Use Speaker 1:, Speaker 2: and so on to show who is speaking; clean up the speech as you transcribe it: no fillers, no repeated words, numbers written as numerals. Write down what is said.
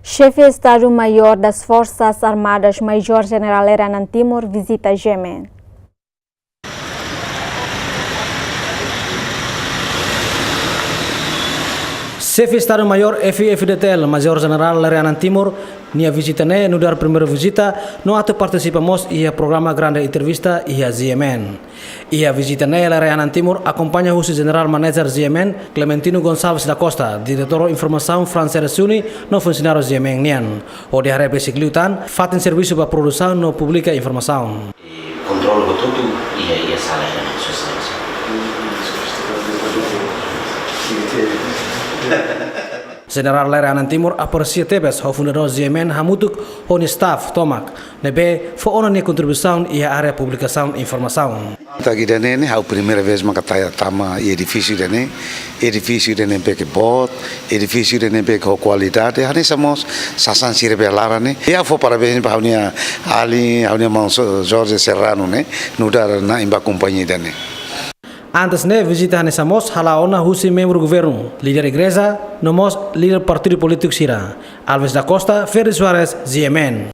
Speaker 1: Chefe de Estado-Maior das Forças Armadas, Major-General Hernán Timur, visita Yemen.
Speaker 2: Chefe de Estado-Maior FFDTL, Major-General Hernán Timur, nia visita no dar primeira visita, no ato participamos ia programa grande entrevista ia Yemen. Ia visita Hernán Timur acompanha o General Manager Yemen, Clementino Gonçalves da Costa, diretor informação França Suni, no funcionário Yemen nian. O de harap sikliutan, fatin serviço para produção no publica informação.
Speaker 3: Controle tudo ia salah na sociedade.
Speaker 2: General Hernán Timur aprecia tebes o fundador Yemen hamutuk o staff tomak nebe fo ona ni contribuição e a área publicação informação.
Speaker 4: Tagi dene a primeira vez makataya tama edifício dene beke bot, edifício dene beke qualidade, hani samos sasan sirbe larane. E a fo parabéns para ali Manso Jorge Serrano ne, nudar na imba companhia dene.
Speaker 2: Antes ne visita Hanesamos halaona husi membro governo, líder igreja, nomos líder partido político Sira, Alves da Costa, Ferri Soares, Yemen.